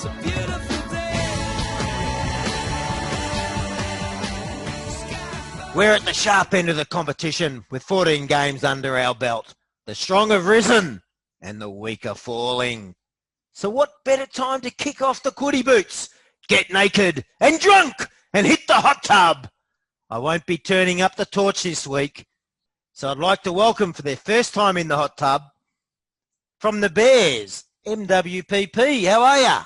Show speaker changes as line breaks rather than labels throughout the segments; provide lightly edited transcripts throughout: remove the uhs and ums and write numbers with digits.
a beautiful day.
We're at the sharp end of the competition with 14 games under our belt. The strong have risen and the weak are falling. So what better time to kick off the Quiddy boots, get naked and drunk and hit the hot tub? I won't be turning up the torch this week. So I'd like to welcome for their first time in the hot tub from the Bears, MWPP. How are you?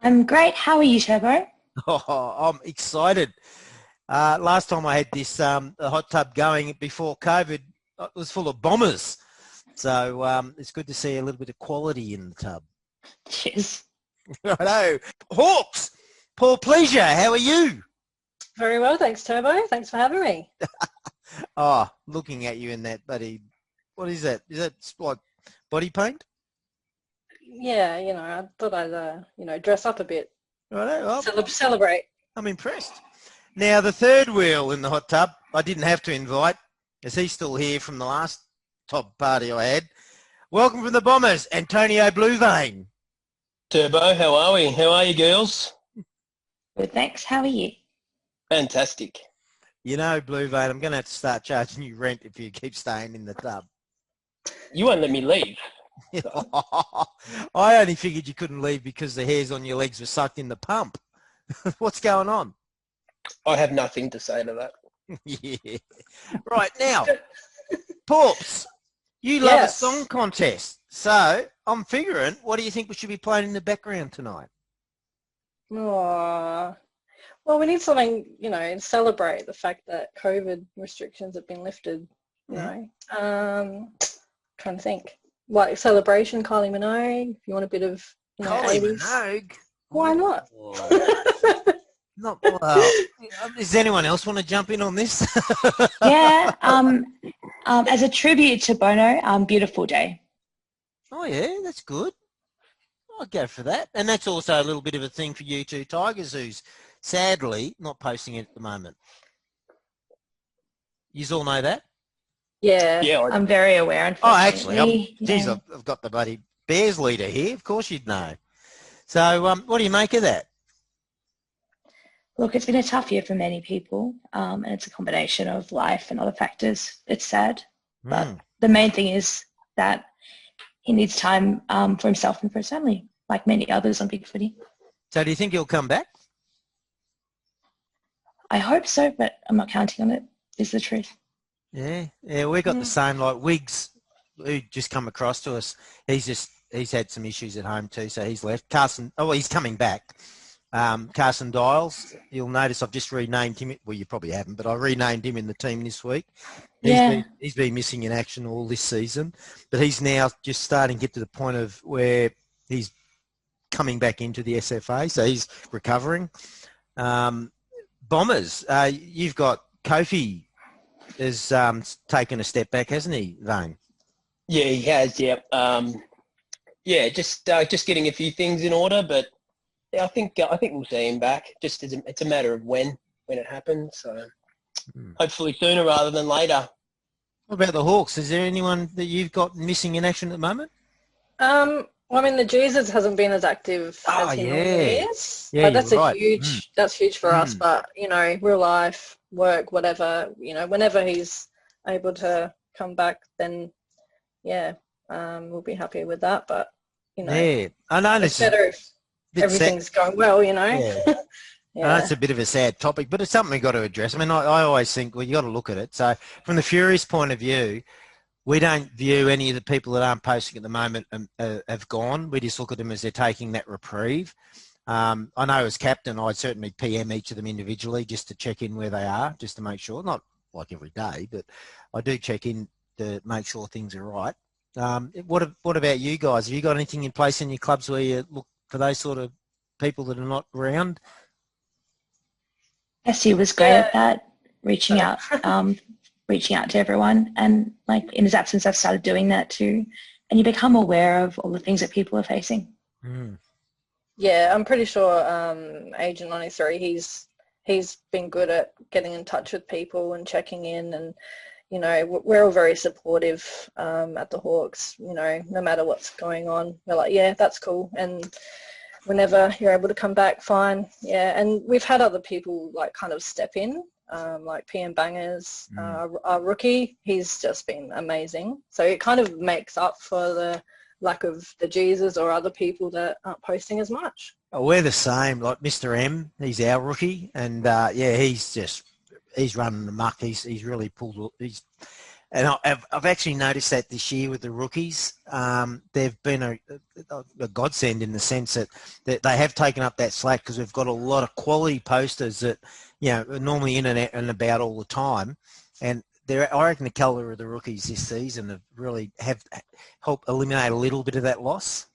I'm great. How are you, Turbo?
Oh, I'm excited. Last time I had this the hot tub going before COVID, it was full of bombers. So it's good to see a little bit of quality in the tub.
Cheers.
Righto. Hawks, Paul Pleasure, how are you?
Very well, thanks, Turbo. Thanks for having me.
Oh, looking at you in that, buddy. What is that? Is that like body paint?
Yeah, I thought I'd, dress up a bit.
Righto. Well,
Celebrate.
I'm impressed. Now, the third wheel in the hot tub, I didn't have to invite, as he's still here from the last top party I had. Welcome from the Bombers, Antonio BlueVein.
Turbo, how are we? How are you, girls?
Good, thanks. How are you?
Fantastic.
You know, BlueVein, I'm going to have to start charging you rent if you keep staying in the tub.
You won't let me leave.
I only figured you couldn't leave because the hairs on your legs were sucked in the pump. What's going on?
I have nothing to say to that.
Yeah. Right, now, Porps, you love a song contest. So I'm figuring, what do you think we should be playing in the background tonight?
Oh, well, we need something, to celebrate the fact that COVID restrictions have been lifted, Trying to think. Like celebration, Kylie Minogue, if you want a bit of,
Kylie
80s.
Minogue?
Why not?
Not well. Does anyone else want to jump in on this?
Yeah. As a tribute to Bono, Beautiful Day.
Oh, yeah, that's good. I'll go for that. And that's also a little bit of a thing for you two Tigers, who's sadly not posting it at the moment. You all know that?
Yeah.
I'm very aware, unfortunately.
Oh, actually, geez, I've got the bloody Bears leader here. Of course you'd know. So what do you make of that?
Look, it's been a tough year for many people, and it's a combination of life and other factors. It's sad, but the main thing is that he needs time for himself and for his family, like many others on Big Footy.
So do you think he'll come back?
I hope so, but I'm not counting on it, is the truth.
Yeah, we got the same, like Wiggs, who just come across to us. He's had some issues at home too, so he's left. He's coming back. Carson Dials, you'll notice I've just renamed him. Well, you probably haven't, but I renamed him in the team this week. He's been missing in action all this season, but he's now just starting to get to the point of where he's coming back into the SFA, so he's recovering. Bombers, you've got Kofi has taken a step back, hasn't he, Vane?
Yeah, he has. Yeah. Just getting a few things in order, but I think we'll see him back. Just it's a matter of when it happens. So hopefully sooner rather than later.
What about the Hawks? Is there anyone that you've got missing in action at the moment?
Well, I mean, the Jesus hasn't been as active as he normally is.
Yeah,
but that's that's huge for us. But real life, work, whatever. Whenever he's able to come back, then we'll be happy with that. But
I know
it's better if everything's going well.
Yeah. That's a bit of a sad topic, but it's something we've got to address. I mean, I always think, well, you got to look at it. So from the Furies' point of view, we don't view any of the people that aren't posting at the moment have gone. We just look at them as they're taking that reprieve. I know as captain, I'd certainly PM each of them individually just to check in where they are, just to make sure. Not like every day, but I do check in to make sure things are right. What about you guys? Have you got anything in place in your clubs where you look for those sort of people that are not around?
Essie was great at that, reaching out to everyone, and like in his absence I've started doing that too, and you become aware of all the things that people are facing.
Yeah, I'm pretty sure Agent 93, he's been good at getting in touch with people and checking in, and we're all very supportive at the Hawks. No matter what's going on, we're like, yeah, that's cool. And whenever you're able to come back, fine. Yeah, and we've had other people like kind of step in, like PM Bangers, our rookie. He's just been amazing. So it kind of makes up for the lack of the Jesus or other people that aren't posting as much.
Oh, we're the same. Like Mr. M, he's our rookie, and he's running amok. He's really pulled. And I've actually noticed that this year with the rookies, they've been a godsend in the sense that they have taken up that slack because we've got a lot of quality posters that, are normally in and about all the time. And I reckon the calibre of the rookies this season have helped eliminate a little bit of that loss.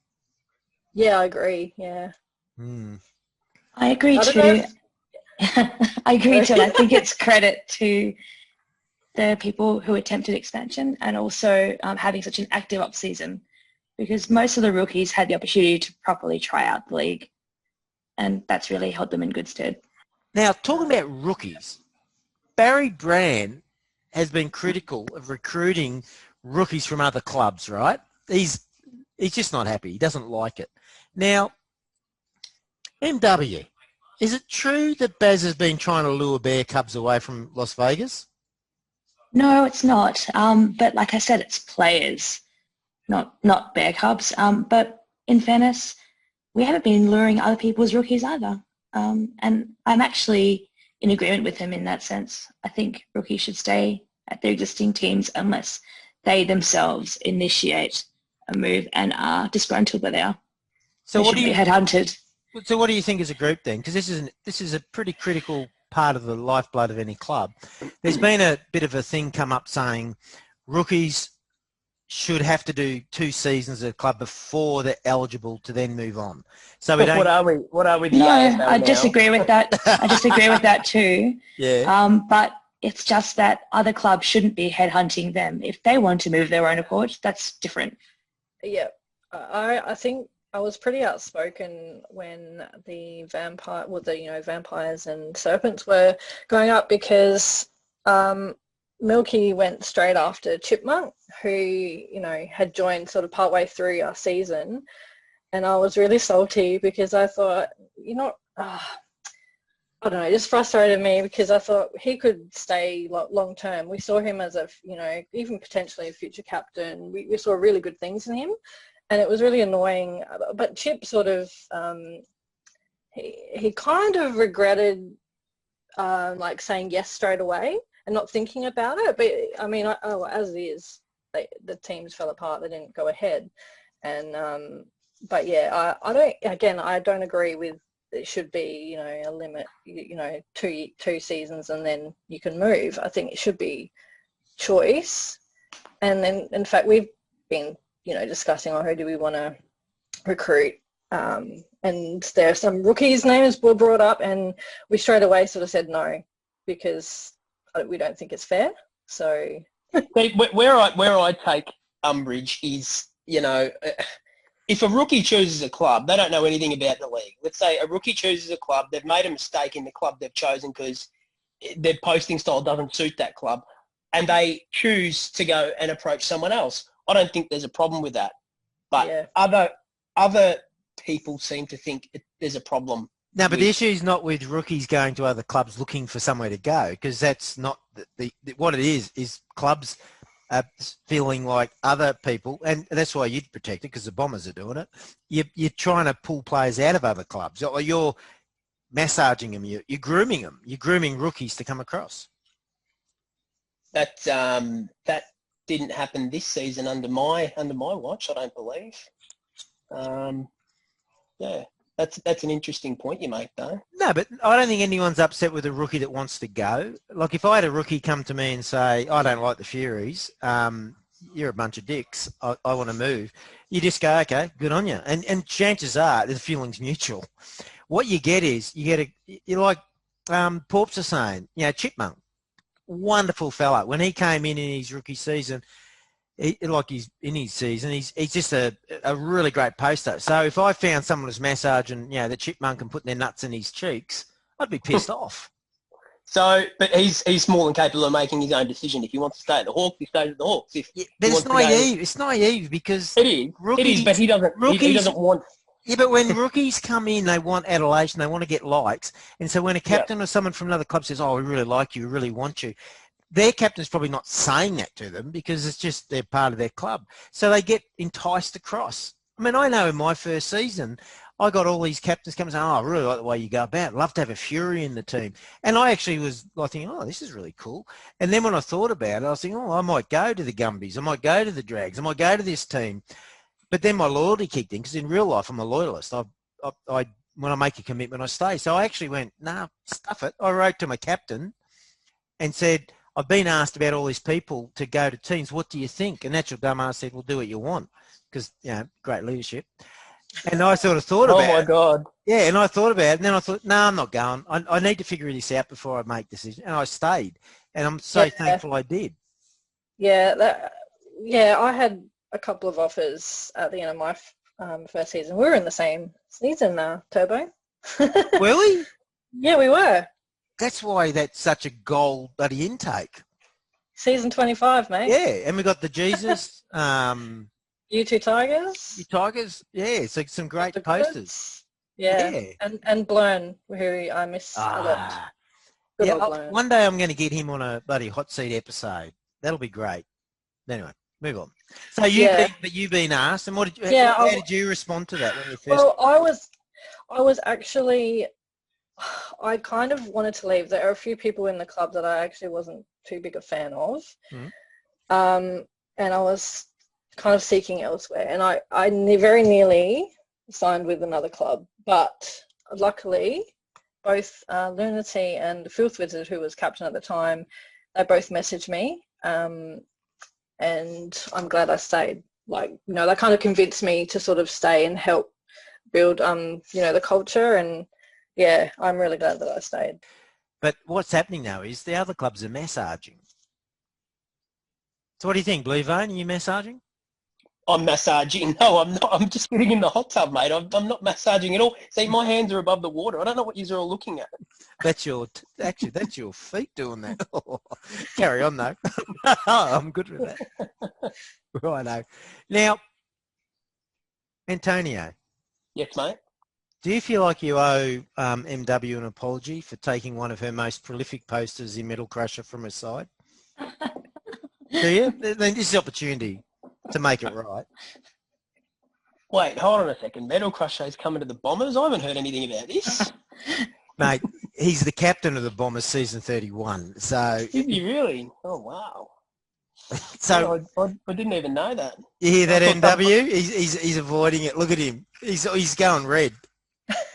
Yeah, I agree. Yeah.
I agree too. I agree too. I think it's credit to the people who attempted expansion and also having such an active up season, because most of the rookies had the opportunity to properly try out the league, and that's really held them in good stead.
Now, talking about rookies, Barry Brand has been critical of recruiting rookies from other clubs, right? He's just not happy. He doesn't like it. Now, MW, is it true that Baz has been trying to lure Bear Cubs away from Las Vegas?
No, it's not. But like I said, it's players, not Bear Cubs. But in fairness, we haven't been luring other people's rookies either. And I'm actually in agreement with him in that sense. I think rookies should stay at their existing teams unless they themselves initiate a move and are disgruntled where they are.
So
what do you be headhunted?
So what do you think as a group then? Because this is a pretty critical part of the lifeblood of any club. There's been a bit of a thing come up saying rookies should have to do 2 seasons at a club before they're eligible to then move on. So we don't.
What are we?
No, I disagree with that. I disagree with that too.
Yeah.
But it's just that other clubs shouldn't be headhunting them. If they want to move their own accord, that's different.
Yeah, I think I was pretty outspoken when the vampires and serpents were going up because Milky went straight after Chipmunk, who, had joined sort of partway through our season. And I was really salty because I thought, I don't know, it just frustrated me because I thought he could stay long term. We saw him as even potentially a future captain. We saw really good things in him. And it was really annoying. But Chip sort of, he kind of regretted saying yes straight away and not thinking about it. But I mean, as it is, the teams fell apart. They didn't go ahead. And but yeah, I don't agree with it should be a limit. 2 seasons and then you can move. I think it should be choice. And then in fact we've been discussing who do we want to recruit. And there are some rookies' names were brought up and we straight away sort of said no because we don't think it's fair. So
where I take umbrage is, if a rookie chooses a club, they don't know anything about the league. Let's say a rookie chooses a club, they've made a mistake in the club they've chosen because their posting style doesn't suit that club, and they choose to go and approach someone else. I don't think there's a problem with that. But other people seem to think there's a problem.
No, but the issue is not with rookies going to other clubs looking for somewhere to go, because that's not what it is clubs feeling like other people, and that's why you'd protect it because the Bombers are doing it. You're trying to pull players out of other clubs, or you're massaging them, you're grooming them, you're grooming rookies to come across.
That didn't happen this season under my watch, I don't believe. Yeah, that's an interesting point you make, though. No,
but I don't think anyone's upset with a rookie that wants to go. Like if I had a rookie come to me and say, I don't like the Furies, you're a bunch of dicks, I want to move, you just go, okay, good on you. And chances are the feeling's mutual. What you get is, you're like Porps are saying, Chipmunk, wonderful fella. When he came in his rookie season, he's in his season, he's just a really great poster. So if I found someone was massaging, the Chipmunk and putting their nuts in his cheeks, I'd be pissed off.
So, but he's more than capable of making his own decision. If he wants to stay at the Hawks, he stays at the Hawks.
But it's naive. It's naive because
it is. But he doesn't. He doesn't want.
Yeah, but when rookies come in, they want adulation, they want to get likes. And so when a captain or someone from another club says, oh, we really like you, we really want you, their captain's probably not saying that to them because it's just they're part of their club. So they get enticed across. I mean, I know in my first season, I got all these captains coming saying, oh, I really like the way you go about it. Love to have a Fury in the team. And I actually was thinking, oh, this is really cool. And then when I thought about it, I was thinking, oh, I might go to the Gumbies. I might go to the Drags. I might go to this team. But then my loyalty kicked in because in real life, I'm a loyalist. I when I make a commitment, I stay. So I actually went, nah, stuff it. I wrote to my captain and said, I've been asked about all these people to go to teams. What do you think? And Natural Dumbass said, well, do what you want because, great leadership. And I sort of thought about it.
Oh, my God.
Yeah, and I thought about it. And then I thought, no, I'm not going. I need to figure this out before I make a decision. And I stayed. And I'm so thankful I did.
Yeah, I had a couple of offers at the end of my first season. We were in the same season, Turbo.
Were we?
Yeah, we were.
That's why that's such a gold bloody intake.
Season 25, mate.
Yeah, and we got the Jesus.
You two Tigers.
You Tigers, yeah. So some great posters.
Yeah. And Blown, who I miss a lot. Good old Blown.
One day I'm going to get him on a bloody hot seat episode. That'll be great. Anyway, move on. So you've been asked, and how did you respond to that when you first?
Well, I was actually, I kind of wanted to leave. There are a few people in the club that I actually wasn't too big a fan of, and I was kind of seeking elsewhere. And I very nearly signed with another club, but luckily, both Lunacy and Filth Wizard, who was captain at the time, they both messaged me. And I'm glad I stayed. That kind of convinced me to sort of stay and help build, the culture. And yeah, I'm really glad that I stayed.
But what's happening now is the other clubs are massaging. So what do you think, BlueVein? Are you massaging?
I'm massaging. No, I'm not. I'm just getting in the hot tub, mate. I'm not massaging at all. See, my hands are above the water. I don't know what you're all looking at.
That's your feet doing that. Carry on, though. I'm good with that. Righto. Now, Antonio.
Yes, mate.
Do you feel like you owe MW an apology for taking one of her most prolific posters in Metal Crusher from her side? Do you? Then this is the opportunity to make it right.
Wait, hold on a second. Metal Crusher's coming to the Bombers? I haven't heard anything about this.
Mate, he's the captain of the Bombers season 31. So
Is he really? Oh, wow.
So
I didn't even know that.
You hear that, MW? He's avoiding it. Look at him. He's going red.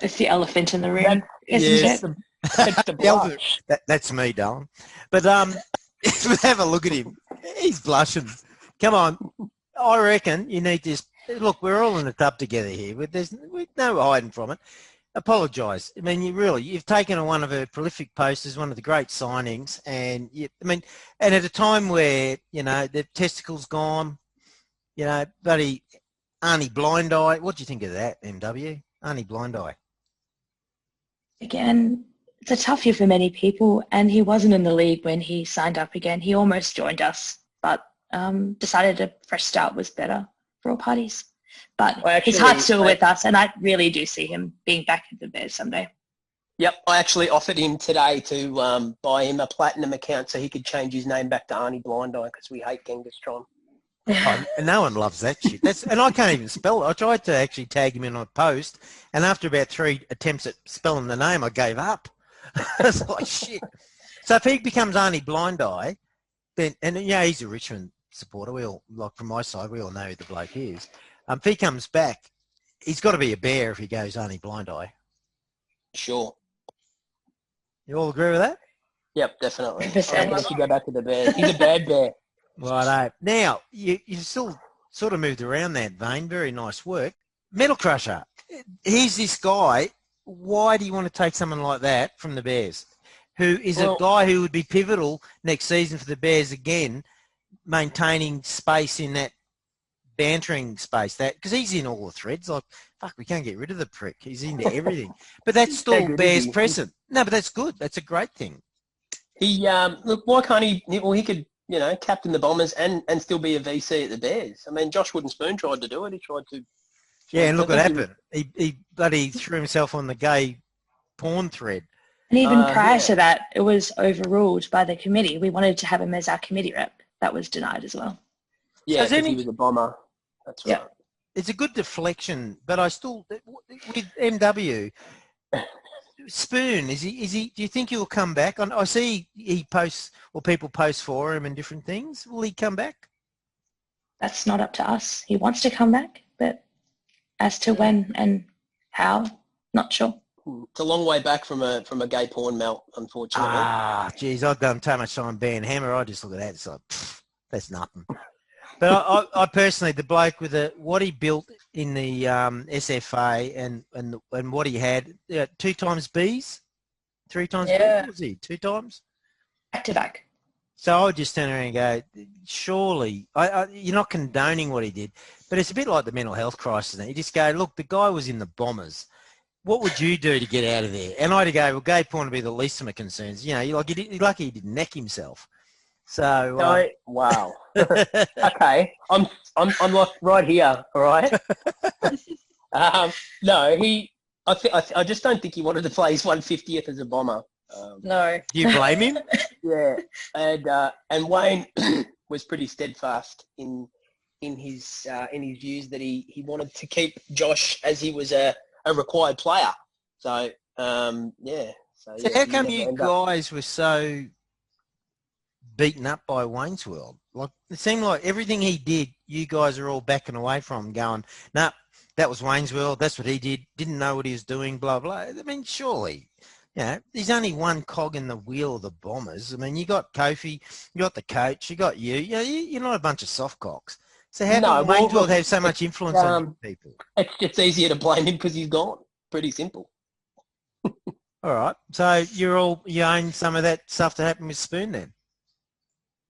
It's the elephant in the room, isn't it?
It's the blush.
That's me, darling. But have a look at him. He's blushing. Come on. I reckon you need this. Look, we're all in the tub together here, but there's no hiding from it. Apologise. I mean, you've taken on one of her prolific posters, one of the great signings, and and at a time where the testicles gone, bloody Arnie Blind Eye. What do you think of that, MW? Arnie Blind Eye.
Again, it's a tough year for many people, and he wasn't in the league when he signed up again. He almost joined us, but decided a fresh start was better for all parties. But his heart's still with us, and I really do see him being back at the Bears someday.
Yep, I actually offered him today to buy him a platinum account so he could change his name back to Arnie Blind Eye because we hate Genghis Tron.
Oh, and no one loves that shit. And I can't even spell it. I tried to actually tag him in on a post, and after about 3 attempts at spelling the name, I gave up. I was like, shit. So if he becomes Arnie Blind Eye, then, and he's a Richmond supporter. We all, like from my side, we all know who the bloke is. If he comes back, he's got to be a bear if he goes Arnie Blind Eye.
Sure.
You all agree with that?
Yep, definitely. I think he should go back to the Bears. He's a bad bear.
Righto. Now, you've still sort of moved around that vein. Very nice work. Metal Crusher, here's this guy. Why do you want to take someone like that from the Bears, who is a guy who would be pivotal next season for the Bears again, maintaining space in that bantering space, that because he's in all the threads. Like, fuck, we can't get rid of the prick. He's into everything. But that's still Bears present. No, but that's good. That's a great thing.
He look, why can't he? Well, he could, captain the Bombers and still be a VC at the Bears. I mean, Josh Wooden-Spoon tried to do it. He tried to
Yeah, and look what happened. He bloody threw himself on the gay porn thread.
And even prior to that, it was overruled by the committee. We wanted to have him as our committee rep. That was denied as well.
Yeah, because he was a bomber. That's right.
Yeah.
It's a good deflection, but I still, with MW, Spoon, is he, do you think he'll come back? I see he posts, or people post for him and different things. Will he come back?
That's not up to us. He wants to come back, but as to when and how, not sure.
It's a long way back from a gay porn melt, unfortunately.
Ah, geez, I've done so much time being Hammer. I just look at that. It's like, that's nothing. But I personally, the bloke with what he built in the SFA and what he had, 2 times Bs, 3 times Bs, was he? 2 times?
Back to back.
So I would just turn around and go, surely, you're not condoning what he did, but it's a bit like the mental health crisis. You just go, look, the guy was in the Bombers. What would you do to get out of there? And I'd go, well, gay porn would be the least of my concerns. You know, you're lucky he didn't neck himself. So
wow. Okay, I'm like right here. All right. No, I just don't think he wanted to play his 150th as a bomber.
No.
Do you blame him?
Yeah, and Wayne was pretty steadfast in his views that he wanted to keep Josh as he was a required player. So yeah. So
how come you guys were so beaten up by Wayne's World? Like, it seemed like everything he did, you guys are all backing away from, going, nah, that was Wayne's World, that's what he did, didn't know what he was doing, blah, blah. I mean, surely, you know, there's only one cog in the wheel of the Bombers. I mean, you got Kofi, you got the coach, you got you. You're not a bunch of soft cocks. So how can Wayne's World have so much influence on people?
It's just easier to blame him because he's gone. Pretty simple.
All right. So you own some of that stuff that happened with Spoon then?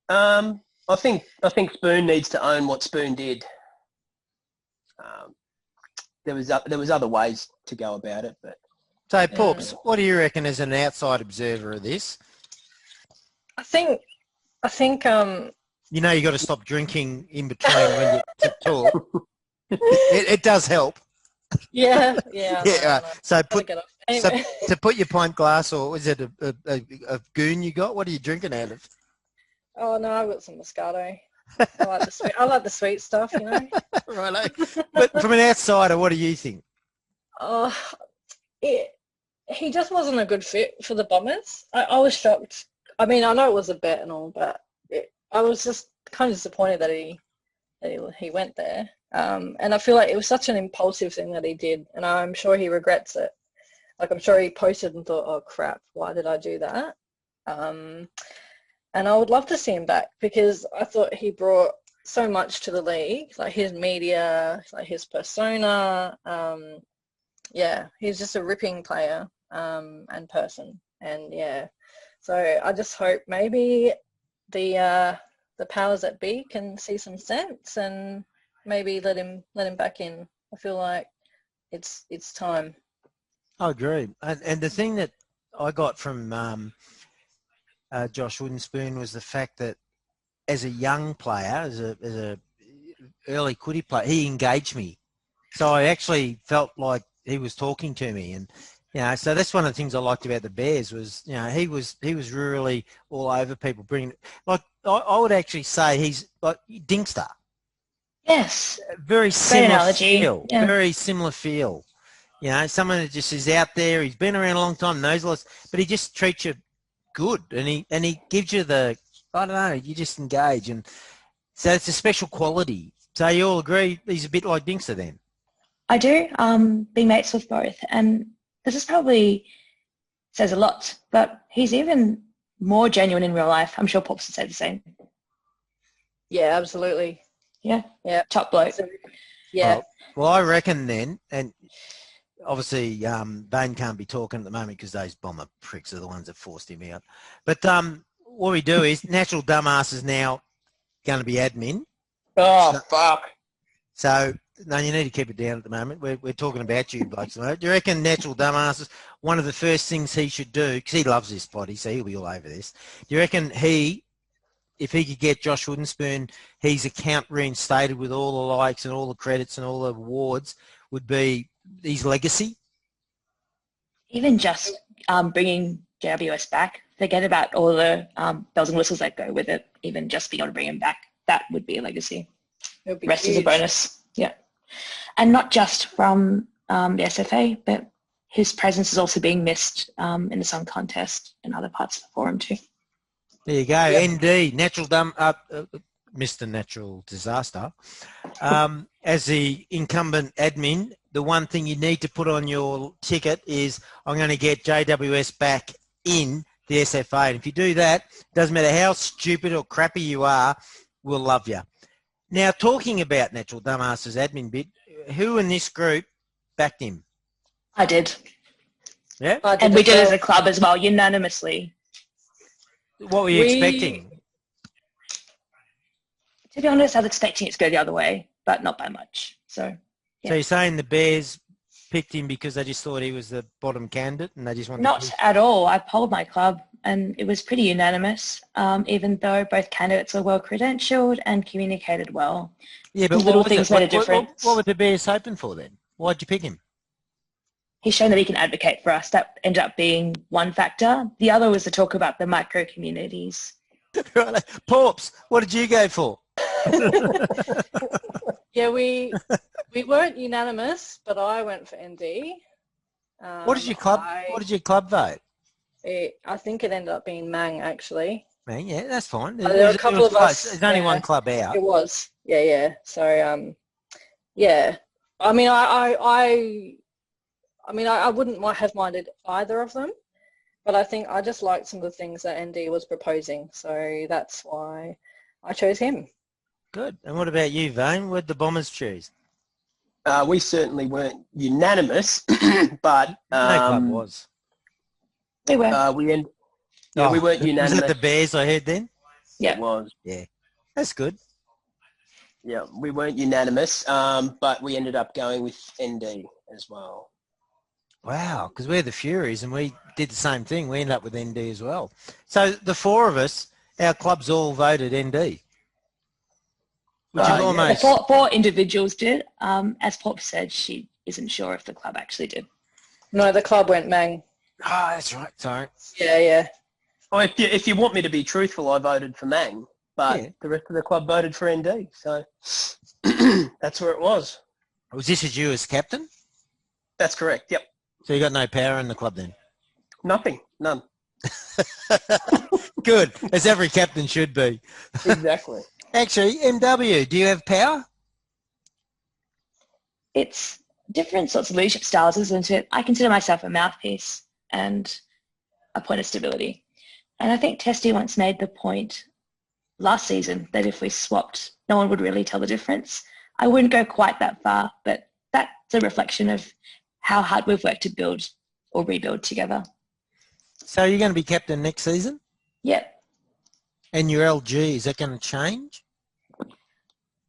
I think Spoon needs to own what Spoon did. There was other ways to go about it, but.
So, Poops, what do you reckon as an outside observer of this?
I think.
You know, you got to stop drinking in between when you talk. It does help.
Yeah.
Yeah. So to put your pint glass, or is it a goon you got? What are you drinking out of?
Oh no, I've got some Moscato. I like the sweet stuff, you know.
Right. But from an outsider, what do you think?
He just wasn't a good fit for the Bombers. I was shocked. I mean, I know it was a bet and all, but I was just kind of disappointed that he went there. And I feel like it was such an impulsive thing that he did, and I'm sure he regrets it. Like, I'm sure he posted and thought, oh crap, why did I do that? And I would love to see him back, because I thought he brought so much to the league, like his media, like his persona. Yeah, he's just a ripping player and person. And yeah, so I just hope maybe the powers that be can see some sense and maybe let him back in. I feel like it's time.
I agree. And the thing that I got from Josh Woodenspoon was the fact that as a young player, as a early Quiddy player, he engaged me. So I actually felt like he was talking to me, and you know, so that's one of the things I liked about the Bears was, you know, he was really all over people, bringing, like, I would actually say he's like Dinkster.
Yes.
Very similar
analogy.
feel.
Yeah.
Very similar feel. You know, someone that just is out there. He's been around a long time, knows lots, but he just treats you good, and he gives you the, I don't know, you just engage, and so it's a special quality. So you all agree he's a bit like Dinkster then?
I do. Being mates with both, and this is probably says a lot, but he's even more genuine in real life. I'm sure Pops would say the same.
Yeah, absolutely.
Yeah.
Yeah.
Top bloke.
Yeah.
Well, I reckon then, and obviously Bain can't be talking at the moment because those Bomber pricks are the ones that forced him out. But what we do is Natural Dumbass is now going to be admin.
Oh, fuck.
So, no, you need to keep it down at the moment. We're talking about you blokes. Do you reckon Natural Dumbasses, one of the first things he should do, because he loves this potty, so he'll be all over this. Do you reckon if he could get Josh Woodenspoon, his account reinstated with all the likes and all the credits and all the awards, would be his legacy?
Even just bringing JWS back, forget about all the bells and whistles that go with it. Even just being able to bring him back, that would be a legacy.
It would be
Rest
huge.
is a bonus. Yeah. And not just from the SFA, but his presence is also being missed in the song contest and other parts of the forum too.
There you go.
Yep.
ND, Mr. Natural Disaster. As the incumbent admin, the one thing you need to put on your ticket is I'm going to get JWS back in the SFA. And if you do that, doesn't matter how stupid or crappy you are, we'll love you. Now, talking about Natural Dumbasses admin bit, who in this group backed him?
I did.
Yeah?
And we did as a club as well, unanimously.
What were you expecting?
To be honest, I was expecting it to go the other way, but not by much. So, yeah.
So you're saying the Bears picked him because they just thought he was the bottom candidate and they just wanted
Not
to...
at all. I polled my club and it was pretty unanimous, even though both candidates were well credentialed and communicated well.
Yeah, but
little things made a difference.
What were the Bears hoping for then? Why'd you pick him?
He's shown that he can advocate for us. That ended up being one factor. The other was to talk about the micro communities.
Right. Porps, what did you go for?
Yeah, we weren't unanimous, but I went for ND.
What did your club vote?
I think it ended up being Mang, actually.
Man, yeah, that's fine.
There were a couple of us.
There's only one club out.
It was. Yeah. So, yeah. I mean, I wouldn't have minded either of them, but I think I just liked some of the things that ND was proposing, so that's why I chose him.
Good. And what about you, Vane? What'd the Bombers choose?
We certainly weren't unanimous, but
No club was.
They were.
we weren't unanimous.
Was that the Bears I heard then?
Yeah.
It was.
Yeah. That's good.
Yeah, we weren't unanimous, but we ended up going with ND as well.
Wow, because we're the Furies and we did the same thing. We ended up with ND as well. So the four of us, our clubs all voted ND. Which is almost...
Four individuals did. As Pop said, she isn't sure if the club actually did.
No, the club went Mang.
Oh, that's right. Sorry.
Yeah.
Well, if you want me to be truthful, I voted for Mang, but the rest of the club voted for ND. So that's where it was.
Was this as you as captain?
That's correct. Yep.
So you got no power in the club then?
Nothing. None.
Good, as every captain should be.
Exactly.
Actually, MW, do you have power?
It's different sorts of leadership styles, isn't it? I consider myself a mouthpiece and a point of stability. And I think Testy once made the point last season that if we swapped, no one would really tell the difference. I wouldn't go quite that far, but that's a reflection of how hard we've worked to build or rebuild together.
So you're going to be captain next season?
Yep.
And your LG, is that going to change?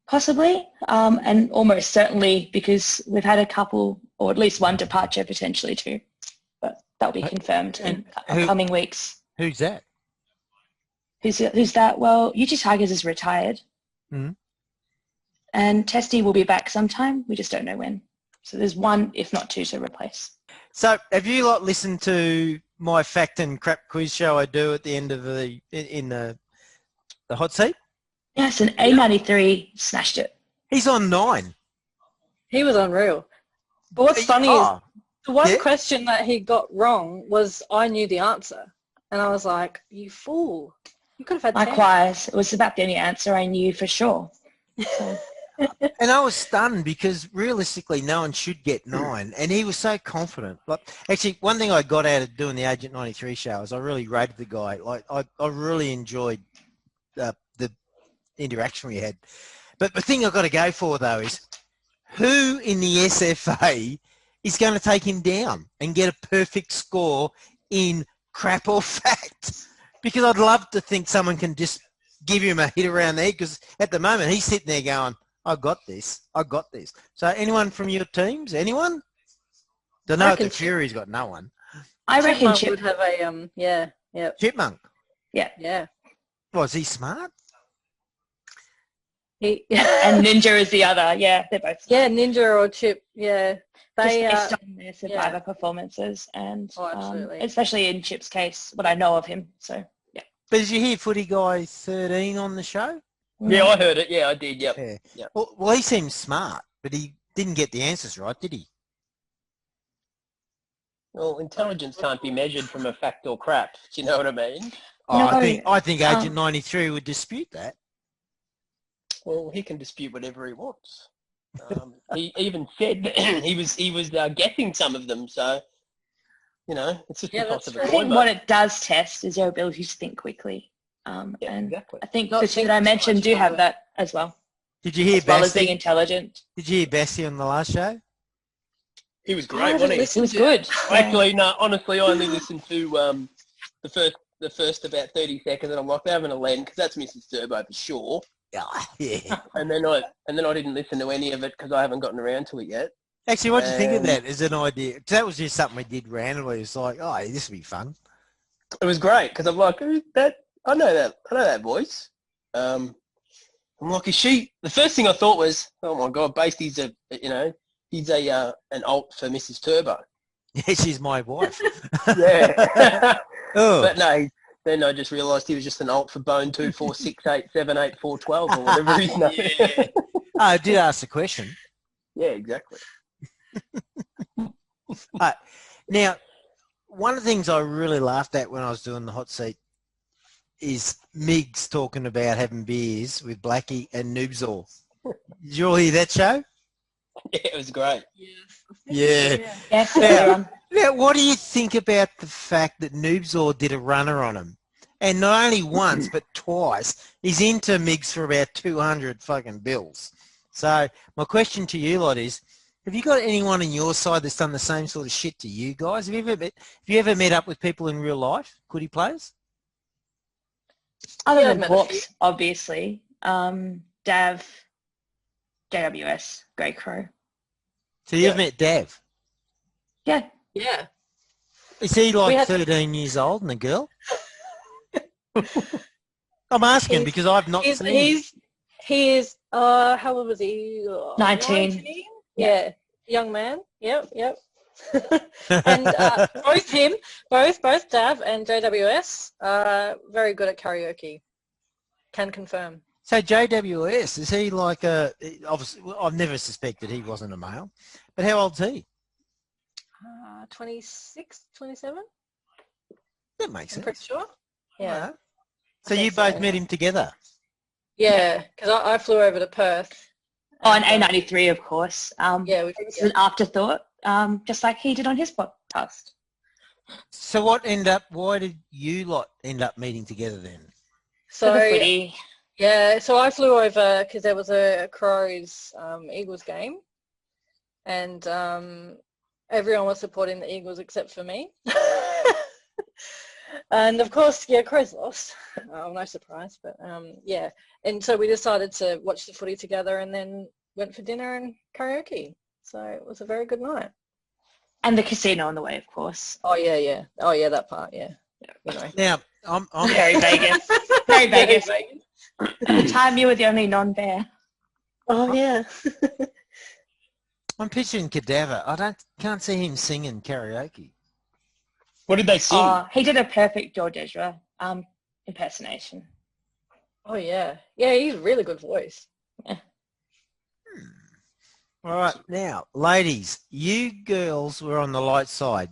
Possibly, and almost certainly because we've had a couple, or at least one departure potentially too, but that'll be confirmed in upcoming weeks.
Who's that?
Who's that? Well, UT Tigers is retired.
Mm-hmm.
And Testy will be back sometime. We just don't know when. So there's one, if not two, to replace.
So have you lot listened to my fact and crap quiz show I do at the end of the hot seat?
Yes, and A93 smashed it.
He's on 9.
He was unreal. But what's funny is the one question that he got wrong was I knew the answer. And I was like, you fool. You could have had 10.
Likewise. It was about the only answer I knew for sure. So.
And I was stunned because realistically no one should get 9 and he was so confident. Like, actually, one thing I got out of doing the Agent 93 show is I really rated the guy. Like I really enjoyed the interaction we had. But the thing I've got to go for though is who in the SFA is going to take him down and get a perfect score in crap or fact? Because I'd love to think someone can just give him a hit around there because at the moment he's sitting there going, I got this. So anyone from your teams? Anyone? Don't know if the Fury's got no one.
I reckon
Chipmunk would have a, yeah.
Chipmunk?
Yeah.
Was he smart?
And Ninja is the other. Yeah, they're both.
Yeah, Ninja or Chip. Yeah,
they just based on their Survivor performances, and especially in Chip's case, what I know of him. So yeah.
But did you hear Footy Guy 13 on the show?
Yeah, I heard it. Yeah, I did. Yep.
Yeah.
Yep.
Well, he seems smart, but he didn't get the answers right, did he?
Well, intelligence can't be measured from a fact or crap. Do you know what I mean?
Oh, no, I think Agent 93 would dispute that.
Well, he can dispute whatever he wants. He even said that he was guessing some of them. So, you know, it's just a toss of a coin.
I think what it does test is your ability to think quickly. And
exactly.
I think the two that I mentioned do have that as well.
Did you hear
Bessie? As well as being intelligent.
Did you hear Bessie on the last show?
He was great, wasn't he?
He was good.
Actually, no, honestly, I only listened to the first about 30 seconds, and I'm like, they're having a land, because that's Mrs. Turbo for sure.
Yeah.
And then I didn't listen to any of it because I haven't gotten around to it yet.
Actually, what do you think of that as an idea? That was just something we did randomly. It's like, oh, this will be fun.
It was great because I'm like, who's that? I know that voice. I'm like, is she? The first thing I thought was, oh my god, Basty's he's an alt for Mrs. Turbo.
Yeah, she's my wife.
Yeah.
Oh.
But no, then I just realised he was just an alt for Bone 246878412 or whatever his name.
Yeah. I did ask the question.
Yeah, exactly.
Now, one of the things I really laughed at when I was doing the hot seat is Migs talking about having beers with Blackie and Noobzor. Did you all hear that show?
Yeah, it was great.
Yeah. Now, what do you think about the fact that Noobzor did a runner on him? And not only once, but twice. He's into Migs for about 200 fucking bills. So my question to you lot is, have you got anyone on your side that's done the same sort of shit to you guys? Have you ever met up with people in real life, Goody players?
Other than Hawks, obviously. Dav, JWS, Grey Crow.
So you've met Dav?
Yeah.
Yeah.
Is he like 13 years old and a girl? I'm asking because I've not seen him.
He is, how old was he?
19.
Yeah. Young man. Yep. And both Dav and JWS are very good at karaoke. Can confirm.
So JWS, is he like obviously, I've never suspected he wasn't a male, but how old's he?
26, 27?
That makes sense.
I'm pretty sure. Yeah.
So you both met him together?
Yeah, because I flew over to Perth.
On A93, of course.
Yeah,
it was an afterthought, just like he did on his podcast.
So why did you lot end up meeting together then?
So yeah, so I flew over because there was a Crows Eagles game, and everyone was supporting the Eagles except for me. And of course, yeah, Crows lost. No surprise, but yeah. And so we decided to watch the footy together and then went for dinner and karaoke. So it was a very good night. And
the casino on the way, of course.
Oh, yeah. Oh, yeah, that part, yeah. You know.
Now, I'm
very Vegas. Very Vegas. At the time, you were the only non-bear.
Oh, yeah.
I'm picturing Cadaver. Can't see him singing karaoke.
What did they sing?
He did a perfect George Ezra impersonation.
Oh, yeah. Yeah, he's a really good voice.
Yeah.
All right. Now, ladies, you girls were on the light side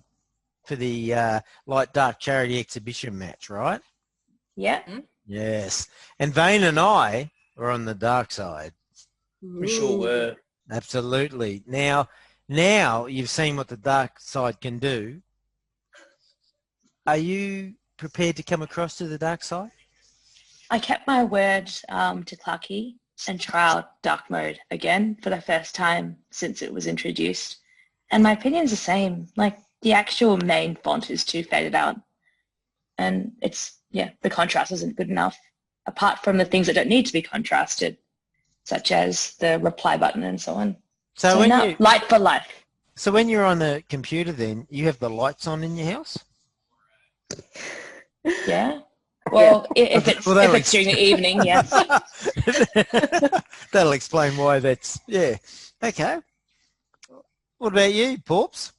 for the light dark charity exhibition match, right?
Yeah.
Yes. And Vane and I were on the dark side.
We sure were.
Absolutely. Now you've seen what the dark side can do. Are you prepared to come across to the dark side?
I kept my word to Clarky and trialed dark mode again for the first time since it was introduced. And my opinion's the same. Like, the actual main font is too faded out. And the contrast isn't good enough, apart from the things that don't need to be contrasted, such as the reply button and so on. So light for life.
So when you're on the computer then, you have the lights on in your house?
Yeah. Well, if it's
Well,
if it's during the evening, yes.
That'll explain why that's, yeah. Okay. What about you, Porps?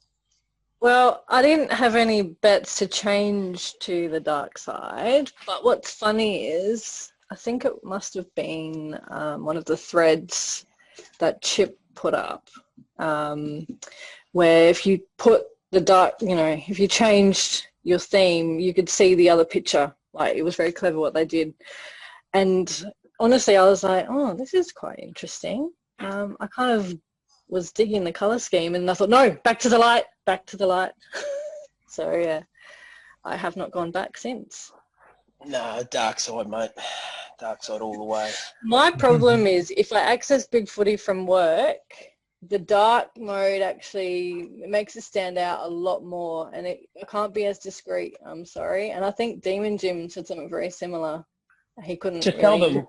Well, I didn't have any bets to change to the dark side, but what's funny is I think it must have been one of the threads that Chip put up, where if you put the dark, if you changed your theme, you could see the other picture. Like, it was very clever what they did. And honestly, I was like, oh, this is quite interesting. I kind of was digging the colour scheme, and I thought, no, back to the light. So, yeah, I have not gone back since.
No, dark side, mate. Dark side all the way.
My problem is if I access Big Footy from work, the dark mode actually makes it stand out a lot more, and it can't be as discreet. I'm sorry. And I think Demon Jim said something very similar. He couldn't
Just
really...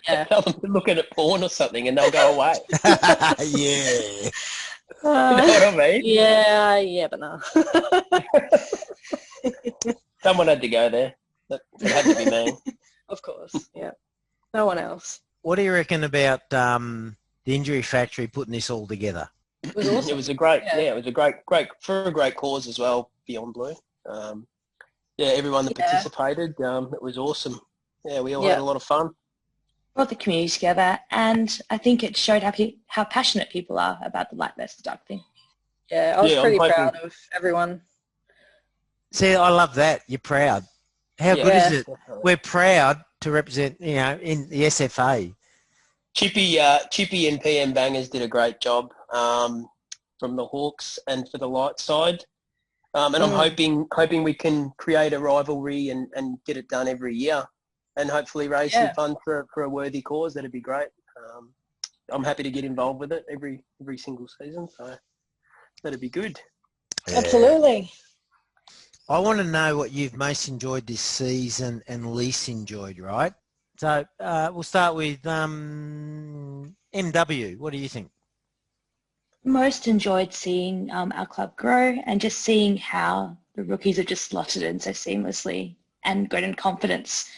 tell them to look at porn or something and they'll go away.
Yeah.
You know what I mean?
Yeah, but no.
Someone had to go there. It had to be me.
Of course, yeah. No one else.
What do you reckon about the Injury Factory putting this all together?
It was awesome.
It was a great, it was a great for a great cause as well, Beyond Blue. Everyone that participated, it was awesome. Yeah, we all had a lot of fun.
Brought the community together, and I think it showed how passionate people are about the light versus dark thing.
Yeah, I was pretty proud of everyone.
See, I love that. You're proud. How good is it?
Definitely.
We're proud to represent, in the SFA.
Chippy and PM Bangers did a great job from the Hawks and for the light side. And I'm hoping we can create a rivalry and get it done every year and hopefully raise some funds for a worthy cause. That'd be great. I'm happy to get involved with it every single season, so that'd be good.
Yeah.
Absolutely.
I want to know what you've most enjoyed this season and least enjoyed, right? So we'll start with MW. What do you think?
Most enjoyed seeing our club grow and just seeing how the rookies have just slotted in so seamlessly and grown in confidence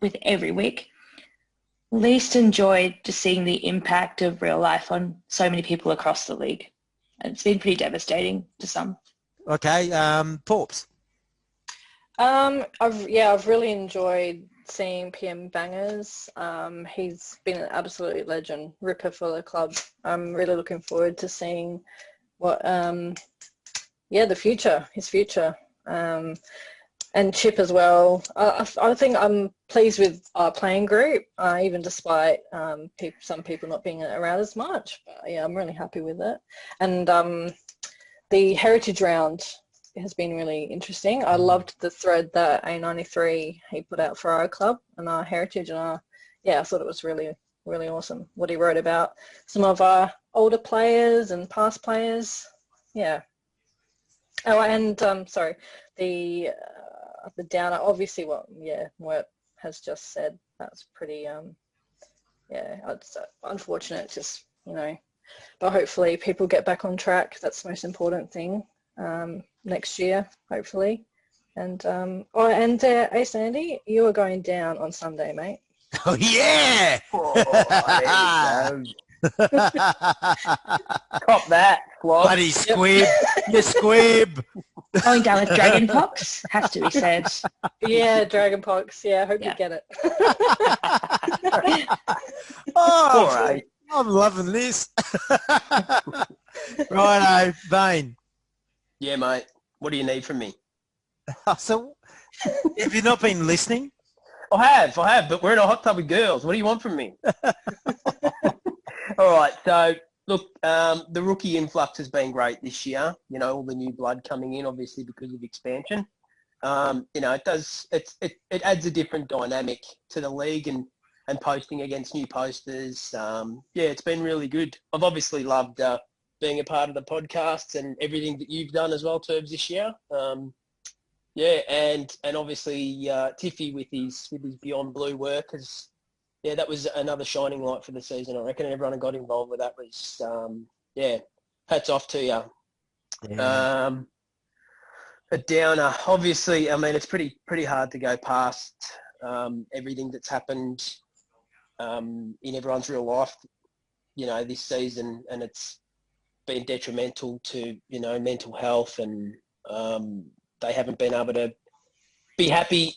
with every week. Least enjoyed just seeing the impact of real life on so many people across the league. It's been pretty devastating to some.
Okay, Porps.
I've really enjoyed seeing PM Bangers. He's been an absolute legend, ripper for the club. I'm really looking forward to seeing what, his future. And Chip as well. I think I'm pleased with our playing group, even despite some people not being around as much. But yeah, I'm really happy with it. And the Heritage Round has been really interesting. I loved the thread that A93 he put out for our club and our heritage, and I thought it was really, really awesome what he wrote about some of our older players and past players. Yeah. Oh, and the downer, obviously what has just said. That's pretty it's unfortunate, just but hopefully people get back on track. That's the most important thing. Next year, hopefully. And Ace Andy, you are going down on Sunday, mate.
Oh, yeah!
There you go. Cop that, Flog.
Bloody squib. You squib.
Going down with Dragonpox, has to be said.
Yeah, Dragonpox. Yeah, I hope you get it.
Oh,
Right.
I'm loving this. Righto, Vane.
Yeah, mate. What do you need from me?
So, have you not been listening?
I have, but we're in a hot tub with girls. What do you want from me? All right, so look, the rookie influx has been great this year. All the new blood coming in, obviously because of expansion. It adds a different dynamic to the league and posting against new posters. It's been really good. I've obviously loved being a part of the podcast and everything that you've done as well, Turbs, this year. And obviously Tiffy with his Beyond Blue work has, that was another shining light for the season. I reckon everyone who got involved with that was, hats off to you.
Yeah.
a downer. Obviously, I mean, it's pretty hard to go past everything that's happened in everyone's real life, this season, and it's been detrimental to, mental health, and they haven't been able to be happy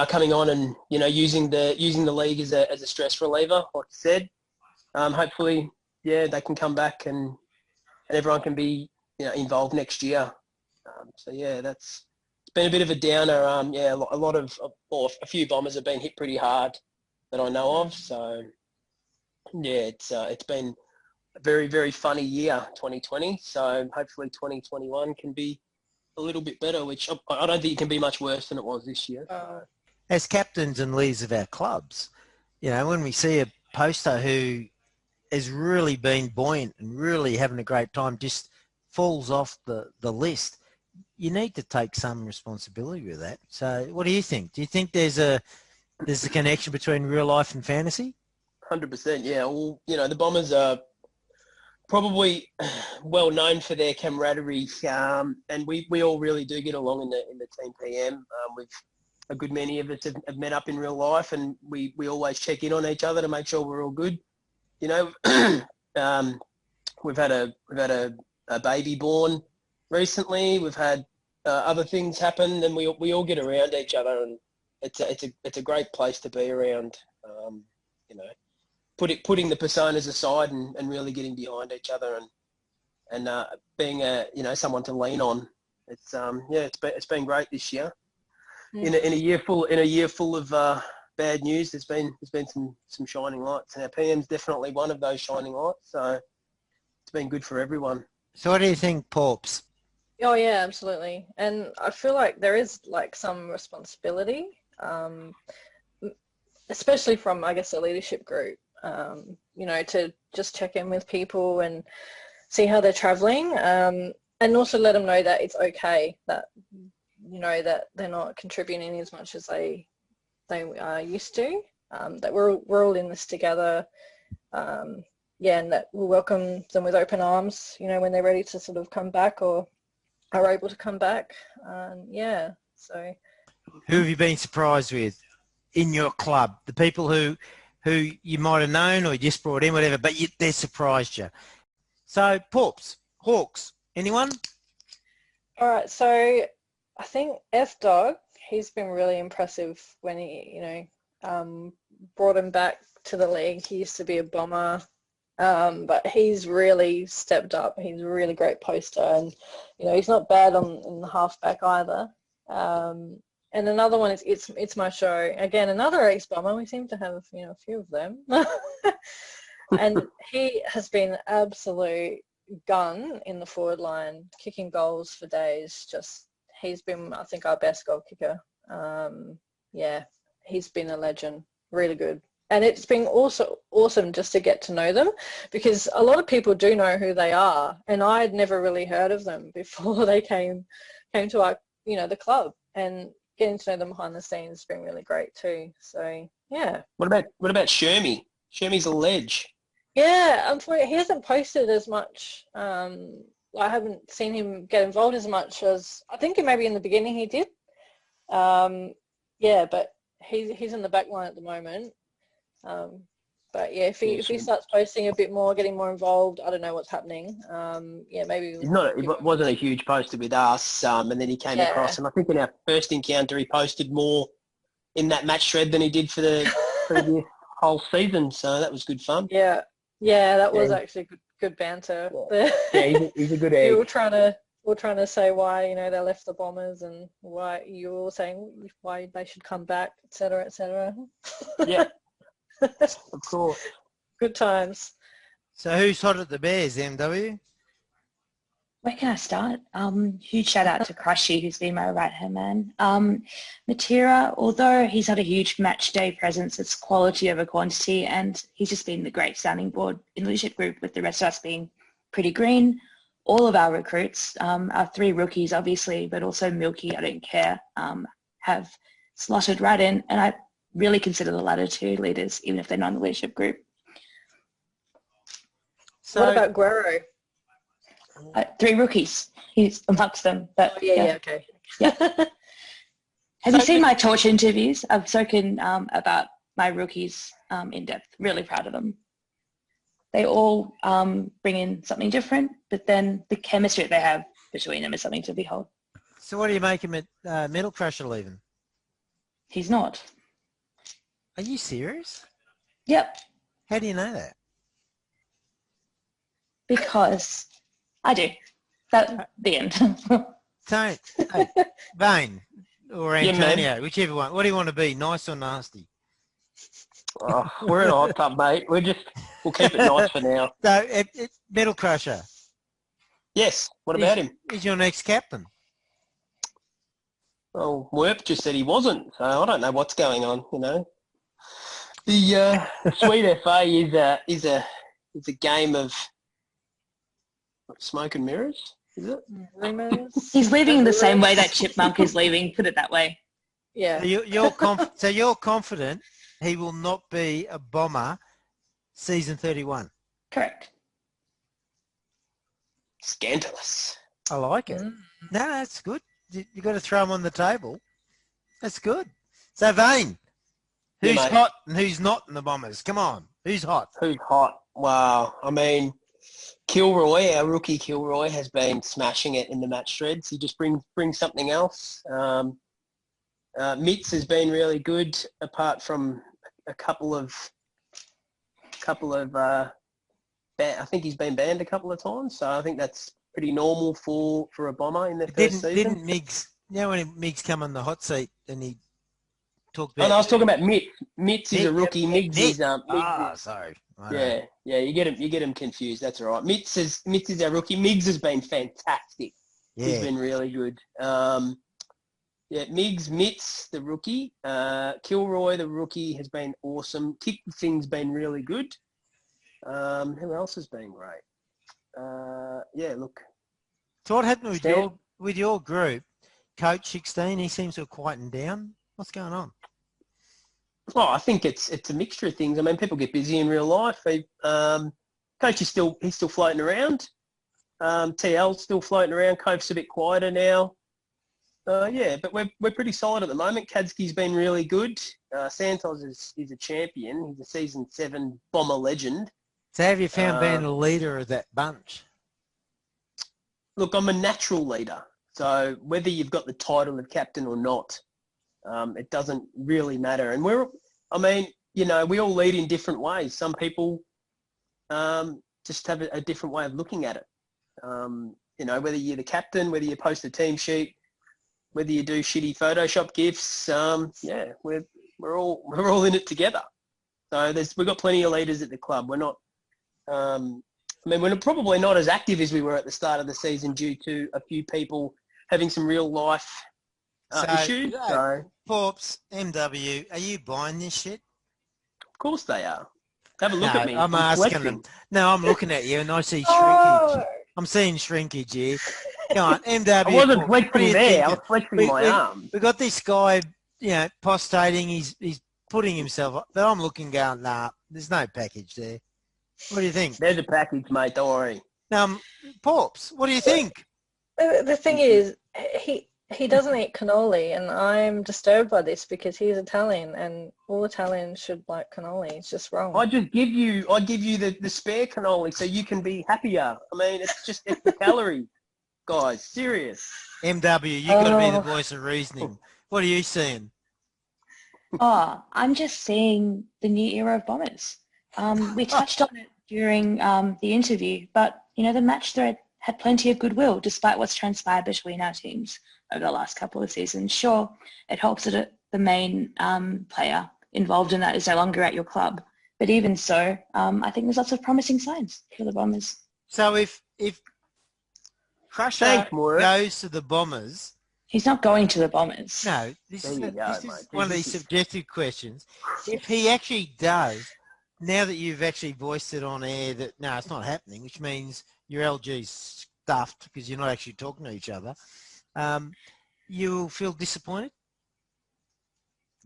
coming on and, using the league as a stress reliever, like I said. Hopefully, they can come back and everyone can be, involved next year. It's been a bit of a downer. A few Bombers have been hit pretty hard that I know of. So, it's been a very, very funny year, 2020. So hopefully 2021 can be a little bit better, which I don't think it can be much worse than it was this year.
As captains and leaders of our clubs, when we see a poster who has really been buoyant and really having a great time just falls off the list, you need to take some responsibility with that. So what do you think? Do you think there's a connection between real life and fantasy?
100%, yeah. Well, the Bombers are probably well known for their camaraderie, and we all really do get along in the team PM. We've a good many of us have met up in real life, and we always check in on each other to make sure we're all good. We've had a baby born recently. We've had other things happen, and we all get around each other, and it's a great place to be around. Putting the personas aside and really getting behind each other and being someone to lean on. It's been great this year. In a year full of bad news, there's been some shining lights, and our PM's definitely one of those shining lights. So it's been good for everyone.
So what do you think, Porps?
Oh yeah, absolutely. And I feel like there is some responsibility, especially from, I guess, the leadership group, to just check in with people and see how they're traveling, and also let them know that it's okay, that that they're not contributing as much as they used to, that we're all in this together, and that we'll welcome them with open arms, when they're ready to sort of come back or are able to come back. So
who have you been surprised with in your club? The people who you might have known or you just brought in, whatever, but they surprised you. So Porps, Hawks, anyone?
All right, so I think F-Dog, he's been really impressive when he, brought him back to the league. He used to be a Bomber, but he's really stepped up. He's a really great poster, and, he's not bad in the halfback either. And another one is It's My Show. Again, another ex-Bomber. We seem to have, a few of them. And he has been absolute gun in the forward line, kicking goals for days. He's been, I think, our best goal kicker. He's been a legend, really good. And it's been also awesome just to get to know them, because a lot of people do know who they are, and I had never really heard of them before they came to our, the club, and getting to know them behind the scenes has been really great too. So yeah.
What about Shermy? Shermy's a ledge.
Yeah, unfortunately, he hasn't posted as much. I haven't seen him get involved as much as I think maybe in the beginning he did. But he's in the back line at the moment. But yeah, if he starts posting a bit more, getting more involved, I don't know what's happening. Maybe
It wasn't a huge poster with us, and then he came across, and I think in our first encounter he posted more in that match thread than he did for the whole season. So that was good fun.
Yeah, that was actually good banter.
Yeah, he's a good egg.
We were trying to say why they left the Bombers, and why you were saying why they should come back, etc., etc.
Yeah, of course.
Good times.
So who's hot at the Bears, MW?
Where can I start? Huge shout out to Crushy, who's been my right-hand man. Matera, although he's had a huge match day presence, it's quality over quantity, and he's just been the great sounding board in the leadership group, with the rest of us being pretty green. All of our recruits, our 3 rookies obviously, but also Milky, I don't care, have slotted right in, and I really consider the latter 2 leaders, even if they're not in the leadership group.
So, what about Guerrero?
3 rookies. He's amongst them. But
okay.
Have you seen my torch interviews? I've spoken about my rookies in depth. Really proud of them. They all bring in something different, but then the chemistry that they have between them is something to behold.
So what do you make him at Metal Crusher leaving?
He's not.
Are you serious?
Yep.
How do you know that?
Because I do. The end.
Don't. Hey, Vane or
Yeah,
Antonio, whichever one. What do you want to be, nice or nasty?
Oh, we're in a hot tub, mate. We'll keep it nice for now.
So, Metal Crusher.
Yes. What about him?
He's your next captain.
Well, Werp just said he wasn't, so I don't know what's going on. You know, the Sweet FA is a game of smoke and mirrors. Is it?
He's leaving the same way that Chipmunk is leaving. Put it that way.
Yeah.
So you're confident he will not be a Bomber season 31?
Correct.
Scandalous.
I like it. No, that's good. You got to throw him on the table. That's good. So Vane, who's hot and who's not in the Bombers? Come on, who's hot?
Who's hot? Wow. I mean, Kilroy, our rookie Kilroy, has been smashing it in the match threads. He just brings something else. Mitz has been really good, apart from a couple of. I think he's been banned a couple of times, so I think that's pretty normal for a Bomber in their first season.
Didn't Miggs? You know when Miggs come on the hot seat and he talked about?
Oh, no, I was talking about Mitz. Mitz is a rookie. Miggs is
sorry.
Yeah. You get him confused. That's all right. Mitz is our rookie. Miggs has been fantastic.
Yeah.
He's been really good. Mitz, the rookie. Kilroy, the rookie, has been awesome. Kick the Thing's been really good. Who else has been great? Look.
So what happened with your group? Coach 16, he seems to have quietened down. What's going on?
Oh, I think it's a mixture of things. I mean, people get busy in real life. Coach is still floating around. TL's still floating around. Cove's a bit quieter now. But we're pretty solid at the moment. Kadsky's been really good. Santos is a champion. He's a season 7 Bomber legend.
So have you found being the leader of that bunch?
Look, I'm a natural leader. So whether you've got the title of captain or not, it doesn't really matter. And we all lead in different ways. Some people just have a different way of looking at it. Whether you're the captain, whether you post a team sheet, whether you do shitty Photoshop gifs, we're all in it together. So we've got plenty of leaders at the club. We're not. We're probably not as active as we were at the start of the season due to a few people having some real life issues.
Porps, MW, are you buying this shit?
Of course they are. Have a look at me.
I'm asking them. No, I'm looking at you and I see shrinkage. I'm seeing shrinkage here. Come on, MW.
I wasn't flexing there. I was flexing my arm.
We've got this guy, postating. He's putting himself up. But I'm looking going, nah, there's no package there. What do you think?
There's a package, mate. Don't worry.
Porps, what do you think?
The thing is, he doesn't eat cannoli, and I'm disturbed by this because he's Italian, and all Italians should like cannoli. It's just wrong.
I give you the spare cannoli so you can be happier. I mean, it's the calories, guys. Serious.
MW, you got to be the voice of reasoning. What are you seeing?
I'm just seeing the new era of Bombers. We touched on it during the interview, but the match thread had plenty of goodwill despite what's transpired between our teams over the last couple of seasons. Sure, it helps that the main player involved in that is no longer at your club, but even so, I think there's lots of promising signs for the Bombers.
So if Crusher goes to the Bombers,
he's not going to the Bombers.
No, this is one of these subjective questions. If he actually does, now that you've actually voiced it on air that, no, it's not happening, which means your LG's stuffed because you're not actually talking to each other, you'll feel disappointed,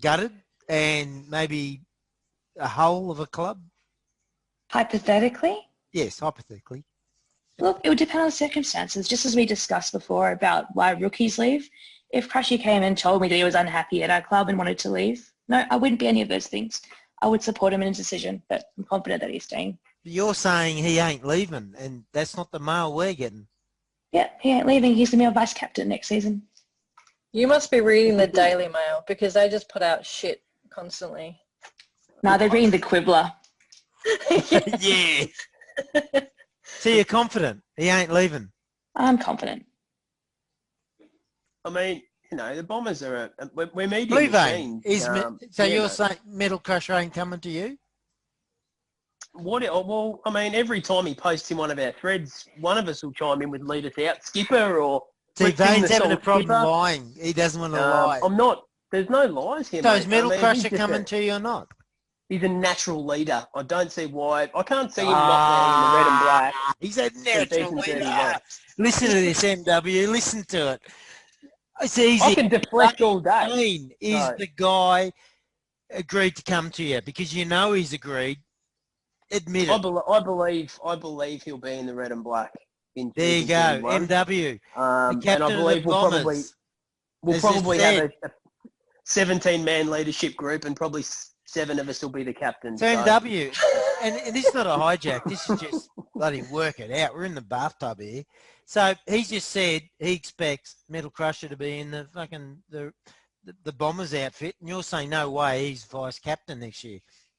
gutted, and maybe a whole of a club?
Hypothetically?
Yes, hypothetically.
Look, it would depend on the circumstances. Just as we discussed before about why rookies leave, if Crushy came and told me that he was unhappy at our club and wanted to leave, no, I wouldn't be any of those things. I would support him in his decision, but I'm confident that he's staying.
You're saying he ain't leaving, and that's not the mail we're getting.
Yeah, he ain't leaving. He's going to be our vice captain next season.
You must be reading the Daily Mail because they just put out shit constantly.
No, they're reading the Quibbler.
Yeah. So you're confident he ain't leaving?
I'm confident.
I mean, you know, the Bombers are we're media
BlueVein
machines.
so you're saying Metal Crusher ain't coming to you?
Well, I mean, every time he posts in one of our threads, one of us will chime in with lead us out skipper or...
See, Vane's having a problem
skipper.
lying. He doesn't want to lie.
I'm not... There's no lies here,
So
mate.
is Metal Crusher
he's
coming to you or not?
He's a natural leader. I don't see why... I can't see him not wearing the red and black.
He's a natural
Season
leader.
31.
Listen to this, MW. Listen to it. It's easy.
I can deflect all day.
Vane is the guy agreed to come to you because you know he's agreed. Admit it.
I believe he'll be in the red and black.
There you go, MW.
And I believe we'll probably have a 17-man leadership group, and probably 7 of us will be the captain.
So MW, and this is not a hijack. This is just bloody work it out. We're in the bathtub here. So he's just said he expects Metal Crusher to be in the fucking the Bombers outfit, and you're saying no way he's vice captain next year.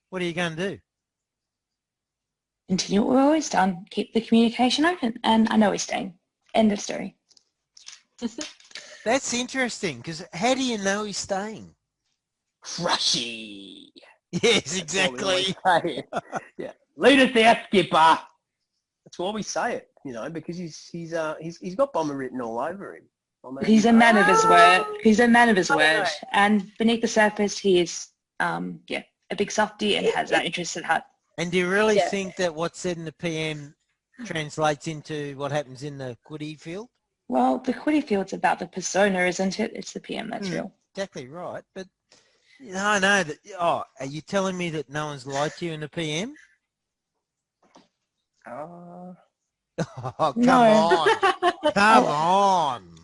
What are you going to do?
Continue what we've always done. Keep the communication open. And I know he's staying. End of story.
That's interesting, because how do you know he's staying?
Crushy.
Yes, exactly.
Yeah. Lead us out, skipper. That's why we say it, you know, because he's got Bomber written all over him. I mean,
He's a man of his word. He's a man of his word. And beneath the surface, he is, a big softie and has that interest at heart.
And do you really think that what's said in the PM translates into what happens in the Quiddy field?
Well, the Quiddy field's about the persona, isn't it? It's the PM that's real.
Exactly right. But you know, I know that. Oh, are you telling me that no one's lied to you in the PM? Oh, come on. Come on.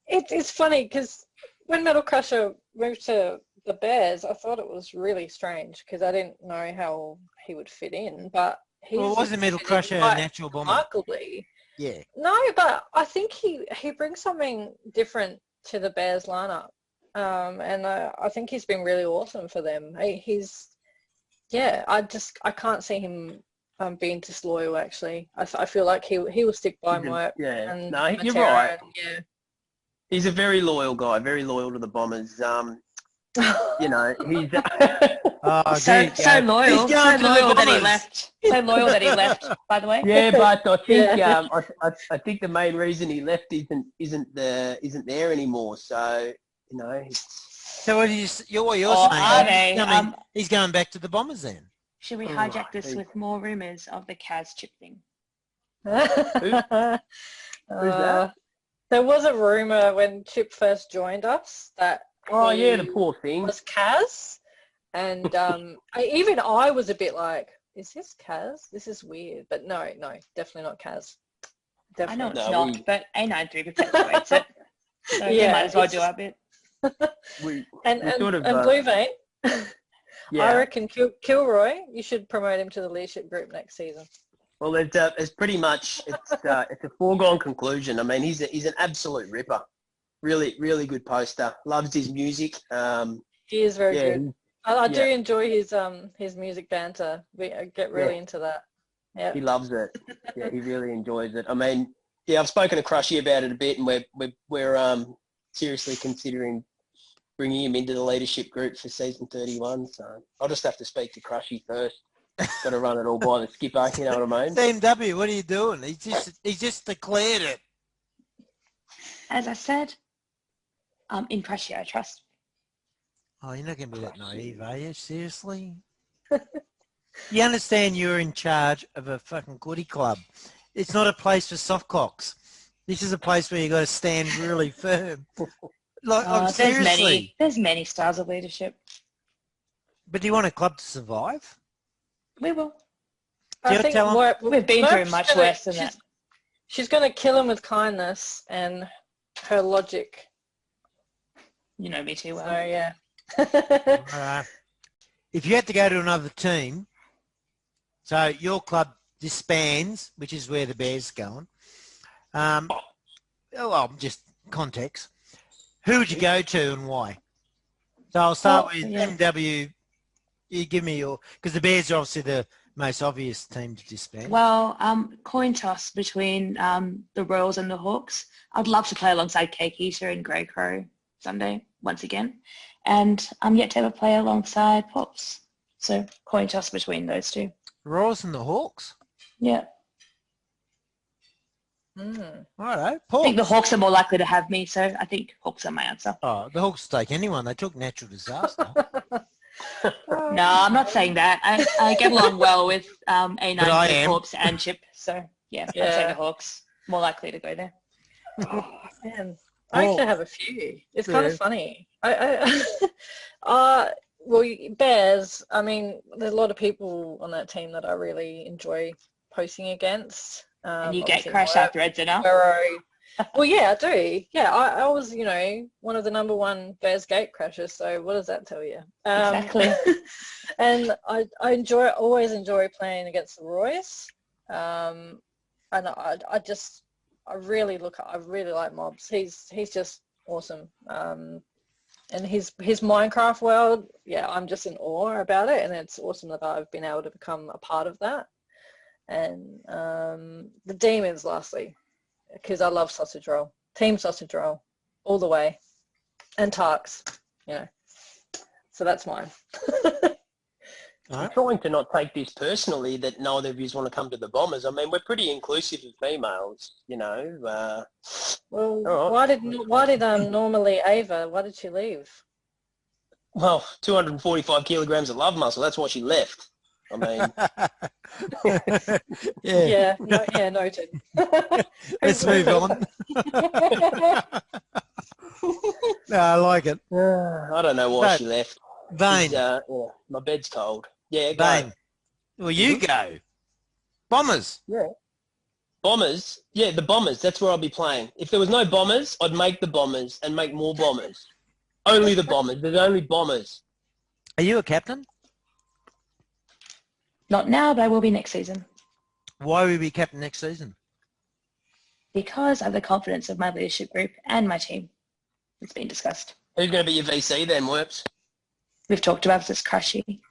It's funny because when Metal Crusher moved to the Bears, I thought it was really strange because I didn't know how he would fit in, but
Well, wasn't Metal Crusher a natural bomber?
Remarkably.
Yeah.
No, but I think he brings something different to the Bears lineup, and I think he's been really awesome for them. I can't see him being disloyal. Actually, I feel like he will stick by Mike.
Yeah.
And
No, you're
Matera
right.
And,
He's a very loyal guy, very loyal to the Bombers. You know, he's
so loyal that he left. So loyal that he left, by the way.
Yeah, but I think I think the main reason he left isn't there anymore. So you know.
So what you're saying? He's going back to the Bombers then.
Should we hijack this with more rumours of the Kaz chip thing?
Who's that?
There was a rumour when Chip first joined us that
the poor thing
was Kaz, and I was a bit like, is this Kaz? This is weird, but no, definitely not Kaz.
Definitely. I know it's not, but A93 perpetuates it, so we might as well do our bit.
And BlueVein, I reckon Kilroy, you should promote him to the leadership group next season.
Well, it's pretty much it's a foregone conclusion. I mean, he's an absolute ripper. Really, really good poster. Loves his music.
He is very good. I do enjoy his music banter. We get really into that. Yeah,
he loves it. Yeah, he really enjoys it. I mean, I've spoken to Crushy about it a bit, and we're seriously considering bringing him into the leadership group for season 31. So I'll just have to speak to Crushy first. Got to run it all by the skipper, you know what I mean?
CMW, what are you doing? He just declared it.
As I said, in Crushy I trust.
Oh, you're not going to be that naive, are you? Seriously? You understand you're in charge of a fucking goody club. It's not a place for softcocks. This is a place where you got to stand really firm. Seriously.
There's many styles of leadership.
But do you want a club to survive?
We will.
I think
we've been through much worse than that.
She's going to kill him with kindness and her logic.
You know me too well.
So yeah.
All right. If you had to go to another team, so your club disbands, which is where the Bears are going. Well, just context. Who would you go to and why? So I'll start with MW. You give me your, because the Bears are obviously the most obvious team to disband.
Well, coin toss between the Royals and the Hawks. I'd love to play alongside Cake Eater and Grey Crow Sunday once again, and I'm yet to ever play alongside Pops. So coin toss between those two.
Royals and the Hawks.
Yeah.
Righto.
I think the Hawks are more likely to have me, so I think Hawks are my answer.
Oh, the Hawks take anyone. They took natural disaster.
No, I'm not saying that. I get along well with A9, Corpse, and Chip. So, yeah, I'd say the Hawks. More likely to go there.
Oh, man. I actually have a few. It's kind of funny. Well, Bears, I mean, there's a lot of people on that team that I really enjoy posting against.
And you get crash after threads enough?
Well, yeah, I do. Yeah, I was, one of the number one Bears gate crashers, so what does that tell you?
Exactly.
And I always enjoy playing against the Royce. And I really like Mobs. He's just awesome. And his Minecraft world, yeah, I'm just in awe about it, and it's awesome that I've been able to become a part of that. And the Demons, lastly, because I love sausage roll, team sausage roll, all the way, and Tarks, So that's mine.
I'm trying to not take this personally that neither of you want to come to the Bombers. I mean, we're pretty inclusive of females,
Well,
right.
why did normally Ava? Why did she leave?
Well, 245 kilograms of love muscle. That's why she left. I mean,
yeah, noted.
Let's move on. No, I like it.
I don't know why she left.
Vane.
My bed's cold. Yeah,
Vane. Well, you go. Bombers.
Yeah. Bombers. Yeah, the Bombers. That's where I'll be playing. If there was no Bombers, I'd make the Bombers and make more Bombers. Only the Bombers. There's only Bombers.
Are you a captain?
Not now, but I will be next season.
Why will you be captain next season?
Because I have the confidence of my leadership group and my team. It's been discussed.
Who's going to be your VC then, Werps?
We've talked about this, Crushy.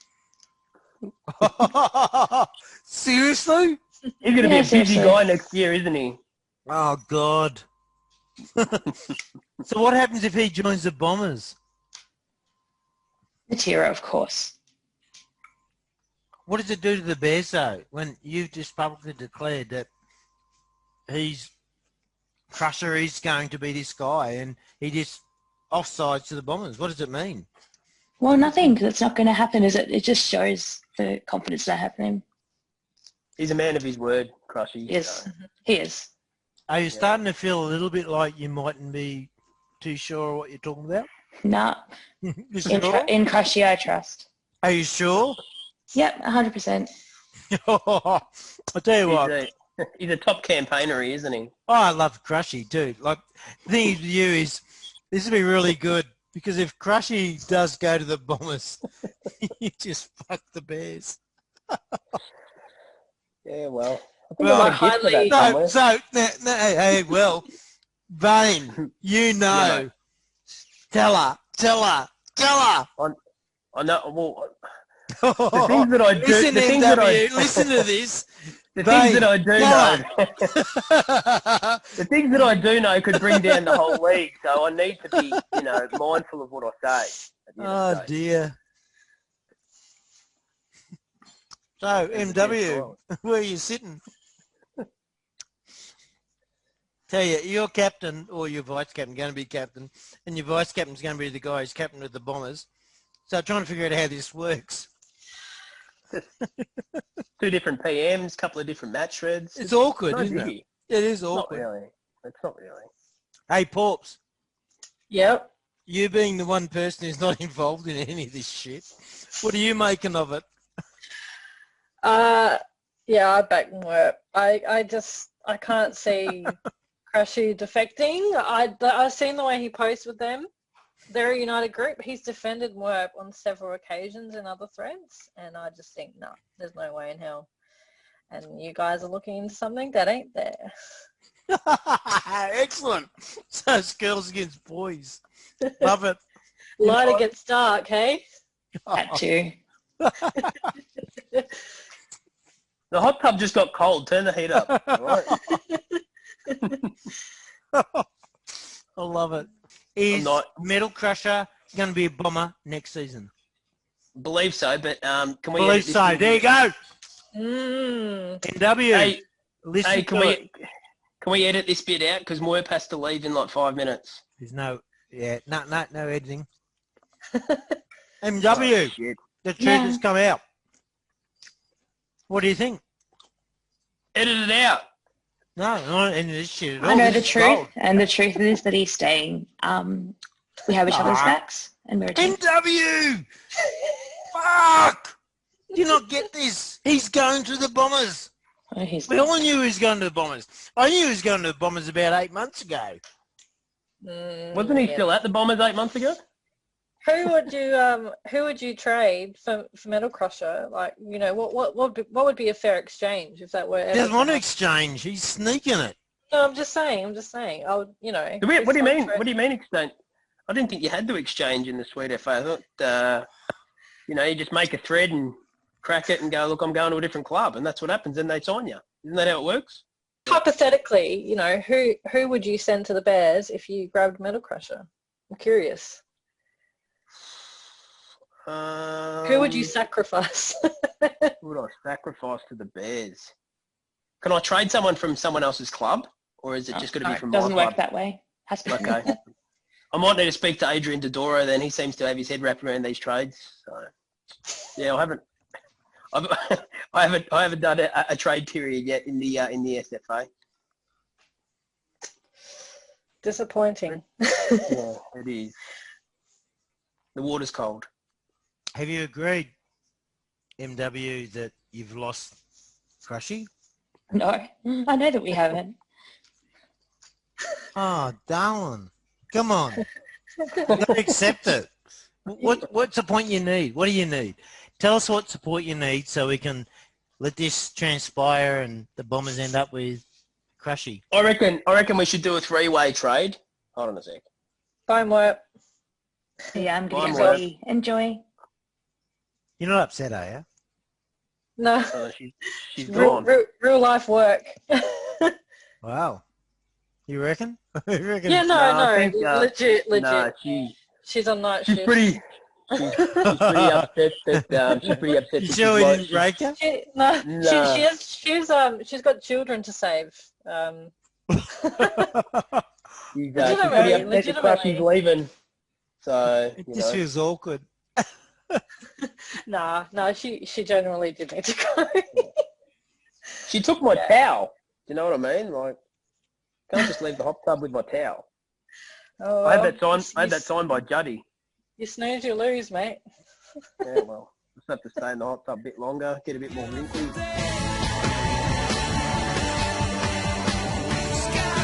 Seriously?
He's going to be a busy guy next year, isn't he?
Oh, God. So what happens if he joins the Bombers?
Matera, of course.
What does it do to the Bears, though, when you've just publicly declared that Crusher is going to be this guy and he just offsides to the Bombers? What does it mean?
Well, nothing, because it's not going to happen, is it? It just shows the confidence that I have in him.
He's a man of his word, Crushy.
Yes, he is.
Are you starting to feel a little bit like you mightn't be too sure what you're talking about?
No.
Sure?
In Crushy, I trust.
Are you sure?
Yep, 100%.
I'll tell you what.
He's a top campaigner, isn't he?
Oh, I love Crushy too. Like, the thing with you is, this will be really good because if Crushy does go to the Bombers, you just fuck the Bears.
Yeah, well.
Well, Vane, you know. Tell her.
I know. Well, the things that I do.
Listen, MW, listen to this.
The things that I do know. The things that I do know could bring down the whole league. So I need to be, mindful of what I say.
Oh dear. So MW, where are you sitting? Tell you, your captain or your vice captain going to be captain, and your vice captain's going to be the guy who's captain of the Bombers. So I'm trying to figure out how this works.
2 different PMs, couple of different match threads.
It's awkward, isn't it? It is awkward.
Not really. It's not really.
Hey, Porps.
Yep.
You being the one person who's not involved in any of this shit, what are you making of it?
Yeah, I back and work. I can't see Crushy defecting. I've seen the way he posts with them, they're a united group. He's defended Merp on several occasions in other threads, and I just think, no, there's no way in hell. And you guys are looking into something that ain't there.
Excellent. So it's girls against boys. Love it.
Light against dark, hey?
That too.
The hot tub just got cold. Turn the heat up. All right.
I love it. Is Metal Crusher going to be a bomber next season?
Believe so, but can we?
Believe so. There you go. MW.
Hey,
listen
can
to it.
we edit this bit out because Moyp has to leave in like 5 minutes.
There's no editing. MW.
Shit.
The truth has come out. What do you think?
Edit it out.
No, not in this shit at all.
I know
This
the
is
truth,
gold.
and the truth is that he's staying. We have each other's backs, and we're a team.
MW! Fuck! Do you not get this? He's going to the Bombers.
Oh,
We all knew he was going to the Bombers. I knew he was going to the Bombers about 8 months ago.
Wasn't he still at the Bombers 8 months ago?
Who would you trade for Metal Crusher? Like, you know, what would be a fair exchange if that were?
He doesn't want to exchange. He's sneaking it.
No, I'm just saying. I would, you know.
What do you mean? What do you mean exchange? I didn't think you had to exchange in the Sweet FA. I thought, you know, you just make a thread and crack it and go, look, I'm going to a different club, and that's what happens. Then they sign you. Isn't that how it works?
Hypothetically, you know, who would you send to the Bears if you grabbed Metal Crusher? I'm curious. Who would you sacrifice?
Who would I sacrifice to the Bears? Can I trade someone from someone else's club, or is it just going to be from my club?
Doesn't work that way. Has to be.
Okay. I might need to speak to Adrian Dodoro then. He seems to have his head wrapped around these trades. So, yeah, I haven't done a trade period yet in the SFA.
Disappointing.
Yeah, it is. The water's cold.
Have you agreed, MW, that you've lost Crushy?
No, I know that we haven't.
Oh, darling. Come on. You've got to accept it. What's the point you need? What do you need? Tell us what support you need so we can let this transpire and the Bombers end up with Crushy.
I reckon we should do a 3-way trade. Hold on a sec.
Bye, Merp.
Yeah, I'm
Fine,
going to enjoy.
You're not upset, are you?
No.
She's gone.
Real life work.
Wow. You reckon? You reckon?
Yeah, no,
I think,
legit.
Nah,
She's on night
she's
shift.
pretty upset that she's pretty upset.
You
that
sure we
she's
didn't break her?
She's got children to save.
She's pretty upset that Crushy's leaving. So
It just feels awkward.
No, she generally did need to go.
She took my towel. Do you know what I mean? Like, can't just leave the hot tub with my towel.
Oh,
I had that signed by Juddy.
You snooze, you lose, mate.
Yeah, well, just have to stay in the hot tub a bit longer, get a bit more wrinkly.